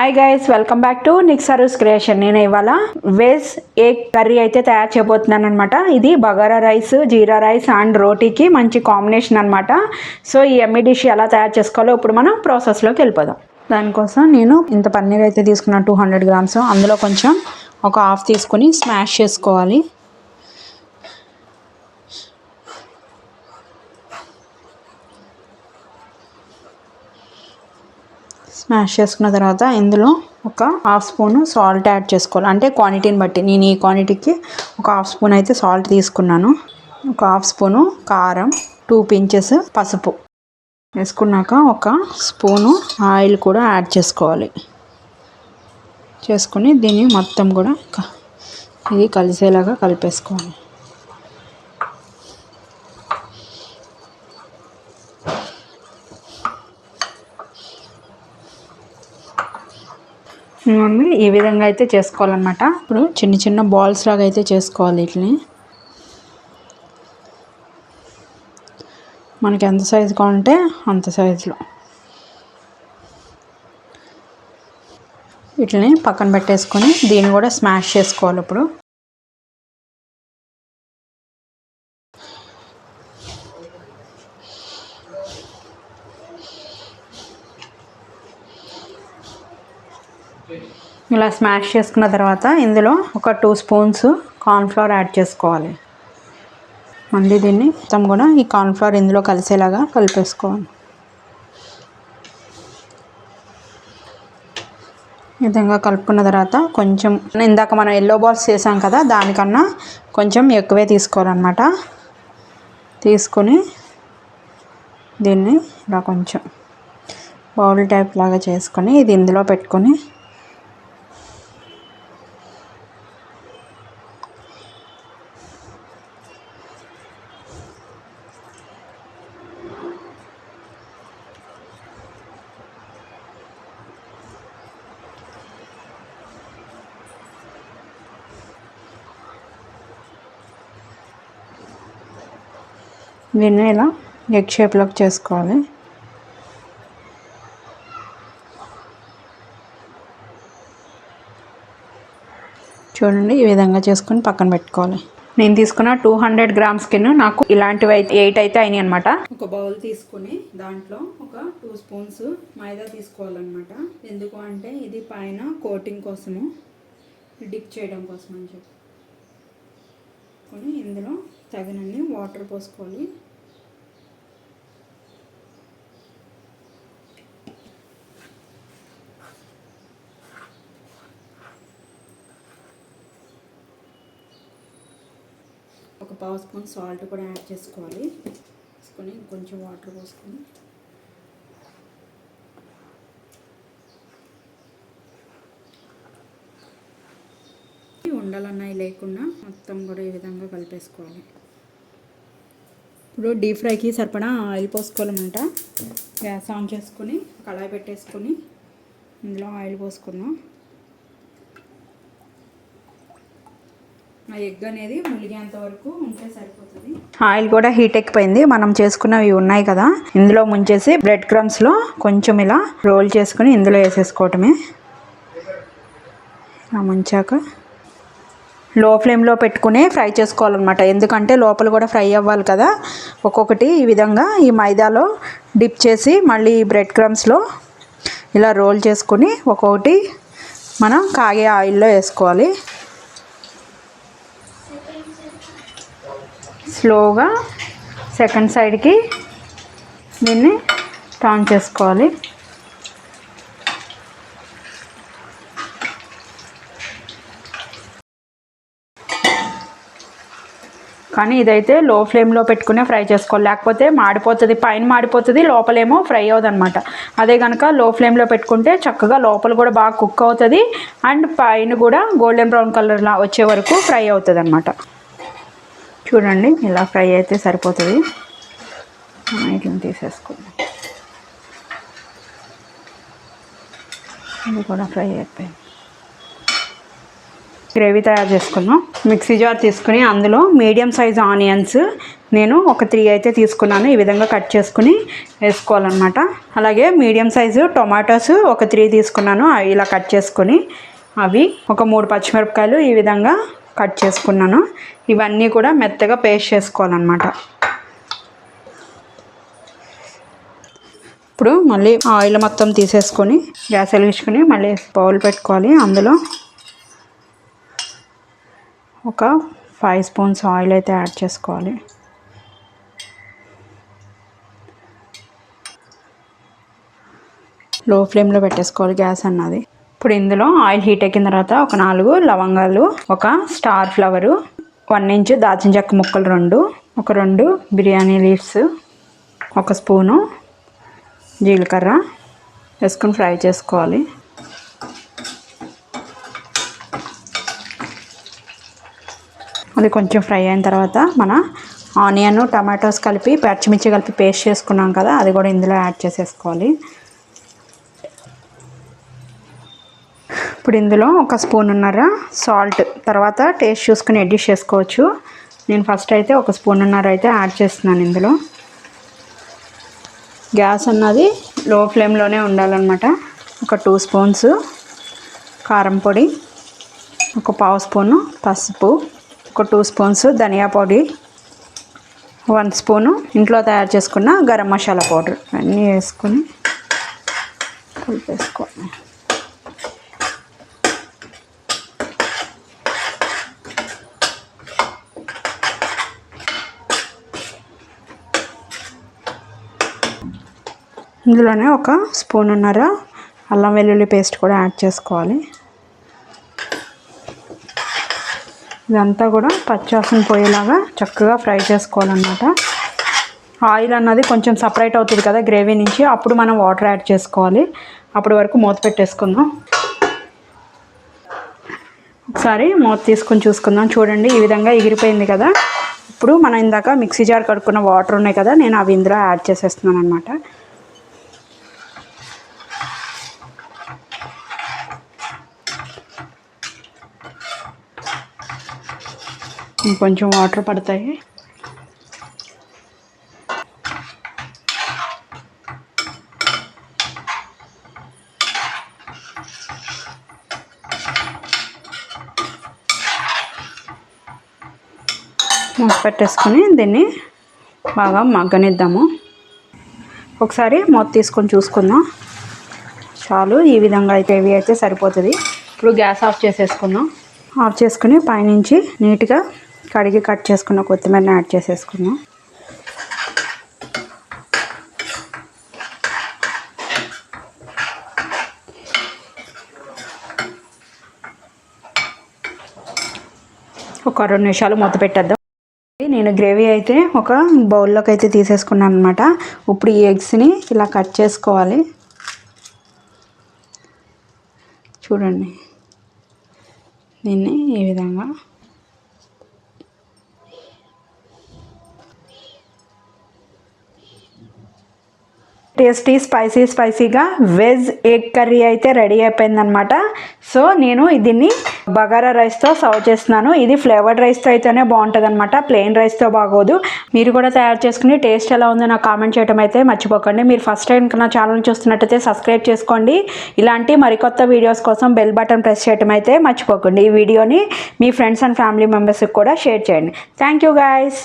Hi guys, welcome back to Nixaroo's creation. నేను ఇవాళ veg egg curry అయితే తయారు చేయబోతున్నాను అనమాట. ఇది bagara rice, jeera rice and రోటీకి మంచి కాంబినేషన్ అనమాట. సో ఈ ఎమ్మి డిష్ ఎలా తయారు చేసుకోవాలో ఇప్పుడు మనం ప్రాసెస్లోకి వెళ్ళిపోదాం. దానికోసం నేను ఇంత పన్నీర్ అయితే తీసుకున్నాను, 200 గ్రామ్స్. అందులో కొంచెం ఒక హాఫ్ తీసుకుని స్మాష్ చేసుకోవాలి. స్మాష్ చేసుకున్న తర్వాత ఇందులో ఒక హాఫ్ స్పూను సాల్ట్ యాడ్ చేసుకోవాలి. అంటే క్వాంటిటీని బట్టి, నేను ఈ క్వాంటిటీకి ఒక హాఫ్ స్పూన్ అయితే సాల్ట్ తీసుకున్నాను. ఒక హాఫ్ స్పూను కారం, 2 పించెస్ పసుపు వేసుకున్నాక ఒక స్పూను ఆయిల్ కూడా యాడ్ చేసుకోవాలి. చేసుకుని దీన్ని మొత్తం కూడా ఇది కలిసేలాగా కలిపేసుకోవాలి. ఈ విధంగా అయితే చేసుకోవాలన్నమాట. ఇప్పుడు చిన్న చిన్న బాల్స్ లాగా అయితే చేసుకోవాలి. వీటిని మనకి ఎంత సైజు కావాలంటే అంత సైజులో వీటిని పక్కన పెట్టేసుకొని దీన్ని కూడా స్మాష్ చేసుకోవాలి. ఇప్పుడు ఇలా స్మాష్ చేసుకున్న తర్వాత ఇందులో ఒక 2 స్పూన్స్ కార్న్ఫ్లవర్ యాడ్ చేసుకోవాలి. మళ్ళీ దీన్ని మొత్తం కూడా ఈ కార్న్ఫ్లవర్ ఇందులో కలిసేలాగా కలిపేసుకోవాలి. ఈ విధంగా కలుపుకున్న తర్వాత కొంచెం ఇందాక మనం ఎల్లో బాల్స్ చేసాం కదా, దానికన్నా కొంచెం ఎక్కువే తీసుకోవాలన్నమాట. తీసుకొని దీన్ని ఇలా కొంచెం బౌల్ టైప్ లాగా చేసుకొని ఇది ఇందులో పెట్టుకొని దీన్ని ఇలా ఎగ్ షేప్లోకి చేసుకోవాలి. చూడండి, ఈ విధంగా చేసుకొని పక్కన పెట్టుకోవాలి. నేను తీసుకున్న 200 గ్రామ్స్కి నాకు ఇలాంటివి 8 అయితే అయినాయి అనమాట. ఒక బౌల్ తీసుకుని దాంట్లో ఒక 2 స్పూన్స్ మైదా తీసుకోవాలన్నమాట. ఎందుకు అంటే ఇది పైన కోటింగ్ కోసము, డిప్ చేయడం కోసం అని చెప్పి ఇందులో తగినన్ని వాటర్ పోసుకోవాలి. ఒక పావు స్పూన్ సాల్ట్ కూడా యాడ్ చేసుకోవాలి. వేసుకొని కొంచెం వాటర్ పోసుకొని ఉండలన్నాయి లేకుండా మొత్తం కూడా ఈ విధంగా కలిపేసుకోవాలి. ఇప్పుడు డీప్ ఫ్రైకి సరిపడా ఆయిల్ పోసుకోవాలన్నమాట. గ్యాస్ ఆన్ చేసుకొని కళాయి పెట్టేసుకొని ఇందులో ఆయిల్ పోసుకుందాం. ఆ ఎగ్ అనేది ములిగేంత వరకు ఉంటే సరిపోతుంది. ఆయిల్ కూడా హీట్ ఎక్కిపోయింది. మనం చేసుకున్నవి ఉన్నాయి కదా, ఇందులో ముంచేసి బ్రెడ్ క్రమ్స్లో కొంచెం ఇలా రోల్ చేసుకుని ఇందులో వేసేసుకోవటమే. ఇలా ముంచాక లో ఫ్లేమ్లో పెట్టుకుని ఫ్రై చేసుకోవాలన్నమాట. ఎందుకంటే లోపల కూడా ఫ్రై అవ్వాలి కదా. ఒక్కొక్కటి ఈ విధంగా ఈ మైదాలో డిప్ చేసి మళ్ళీ బ్రెడ్ క్రమ్స్లో ఇలా రోల్ చేసుకుని ఒక్కొక్కటి మనం కాగే ఆయిల్లో వేసుకోవాలి. స్లోగా సెకండ్ సైడ్కి దీన్ని టర్న్ చేసుకోవాలి. కానీ ఇదైతే లో ఫ్లేమ్లో పెట్టుకునే ఫ్రై చేసుకోవాలి, లేకపోతే మాడిపోతుంది. పైన మాడిపోతుంది, లోపలేమో ఫ్రై అవుతుంది అనమాట. అదే కనుక లో ఫ్లేమ్లో పెట్టుకుంటే చక్కగా లోపల కూడా బాగా కుక్ అవుతుంది అండ్ పైన కూడా గోల్డెన్ బ్రౌన్ కలర్లా వచ్చే వరకు ఫ్రై అవుతుంది అనమాట. చూడండి, ఇలా ఫ్రై అయితే సరిపోతుంది. వీటిని తీసేసుకుందాం. ఇది కూడా ఫ్రై అయిపోయింది. గ్రేవీ తయారు చేసుకున్నాం. మిక్సీ జార్ తీసుకుని అందులో మీడియం సైజ్ ఆనియన్స్ నేను ఒక 3 అయితే తీసుకున్నాను. ఈ విధంగా కట్ చేసుకుని వేసుకోవాలన్నమాట. అలాగే మీడియం సైజు టొమాటోస్ ఒక 3 తీసుకున్నాను. అవి ఇలా కట్ చేసుకొని అవి ఒక 3 పచ్చిమిరపకాయలు ఈ విధంగా కట్ చేసుకున్నాను. ఇవన్నీ కూడా మెత్తగా పేస్ట్ చేసుకోవాలన్నమాట. ఇప్పుడు మళ్ళీ ఆయిల్ మొత్తం తీసేసుకొని గ్యాస్ వెలిగించుకొని మళ్ళీ బౌల్ పెట్టుకోవాలి. అందులో ఒక 5 స్పూన్స్ ఆయిల్ అయితే యాడ్ చేసుకోవాలి. లో ఫ్లేమ్లో పెట్టేసుకోవాలి గ్యాస్ అన్నది. ఇప్పుడు ఇందులో ఆయిల్ హీట్ ఎక్కిన తర్వాత ఒక 4 లవంగాలు, ఒక స్టార్ ఫ్లవరు, 1 ఇంచ్ దాల్చిన చెక్క ముక్కలు 2, ఒక 2 బిర్యానీ లీవ్స్, ఒక స్పూను జీలకర్ర వేసుకొని ఫ్రై చేసుకోవాలి. అది కొంచెం ఫ్రై అయిన తర్వాత మన ఆనియన్ టమాటోస్ కలిపి పచ్చిమిర్చి కలిపి పేస్ట్ చేసుకున్నాం కదా, అది కూడా ఇందులో యాడ్ చేసేసుకోవాలి. ఇప్పుడు ఇందులో ఒక స్పూన్నర సాల్ట్, తర్వాత టేస్ట్ చూసుకుని అడ్జస్ట్ చేసుకోవచ్చు. నేను ఫస్ట్ అయితే ఒక స్పూన్నర అయితే యాడ్ చేస్తున్నాను. ఇందులో గ్యాస్ అన్నది లో ఫ్లేమ్లోనే ఉండాలన్నమాట. ఒక 2 స్పూన్స్ కారం పొడి, ఒక 1/2 స్పూను పసుపు, ఒక 2 స్పూన్స్ ధనియా పొడి, 1 స్పూను ఇంట్లో తయారు చేసుకున్న గరం మసాలా పౌడర్ అన్నీ వేసుకొని కలిపేసుకోవాలి. ఇందులోనే ఒక స్పూన్నర అల్లం వెల్లుల్లి పేస్ట్ కూడా యాడ్ చేసుకోవాలి. ఇదంతా కూడా పచ్చివాసన పోయేలాగా చక్కగా ఫ్రై చేసుకోవాలన్నమాట. ఆయిల్ అన్నది కొంచెం సపరేట్ అవుతుంది కదా గ్రేవీ నుంచి, అప్పుడు మనం వాటర్ యాడ్ చేసుకోవాలి. అప్పటి వరకు మూత పెట్టేసుకుందాం. ఒకసారి మూత తీసుకొని చూసుకుందాం. చూడండి, ఈ విధంగా ఎగిరిపోయింది కదా. ఇప్పుడు మనం ఇందాక మిక్సీ జార్ కడుక్కున్న వాటర్ ఉన్నాయి కదా, నేను అవి ఇందులో యాడ్ చేసేస్తున్నాను అనమాట. ఇంకొంచెం వాటర్ పడతాయి. మూత పెట్టేసుకొని దీన్ని బాగా మగ్గనిద్దాము. ఒకసారి మూత తీసుకొని చూసుకుందాం. చాలు, ఈ విధంగా అయితే ఇవి అయితే సరిపోతుంది. ఇప్పుడు గ్యాస్ ఆఫ్ చేసేసుకుందాం. ఆఫ్ చేసుకుని పైనుంచి నీట్గా కడిగి కట్ చేసుకున్న కొత్తిమీరని యాడ్ చేసేసుకుందాం. ఒక 2 నిమిషాలు మూత పెట్టేద్దాం. నేను గ్రేవీ అయితే ఒక బౌల్లోకి అయితే తీసేసుకున్నాను అనమాట. ఇప్పుడు ఈ ఎగ్స్ని ఇలా కట్ చేసుకోవాలి. చూడండి, దీన్ని ఈ విధంగా టేస్టీ స్పైసీగా వెజ్ ఎగ్ కర్రీ అయితే రెడీ అయిపోయిందనమాట. సో నేను దీన్ని బగారా రైస్తో సర్వ్ చేస్తున్నాను. ఇది ఫ్లేవర్డ్ రైస్తో అయితేనే బాగుంటుంది అనమాట, ప్లెయిన్ రైస్తో బాగోదు. మీరు కూడా తయారు చేసుకుని టేస్ట్ ఎలా ఉందో నాకు కామెంట్ చేయడం అయితే మర్చిపోకండి. మీరు ఫస్ట్ టైం నా ఛానల్ చూస్తున్నట్టయితే సబ్స్క్రైబ్ చేసుకోండి. ఇలాంటి మరికొత్త వీడియోస్ కోసం బెల్ బటన్ ప్రెస్ చేయడం అయితే మర్చిపోకండి. ఈ వీడియోని మీ ఫ్రెండ్స్ అండ్ ఫ్యామిలీ మెంబర్స్కి కూడా షేర్ చేయండి. Thank you guys.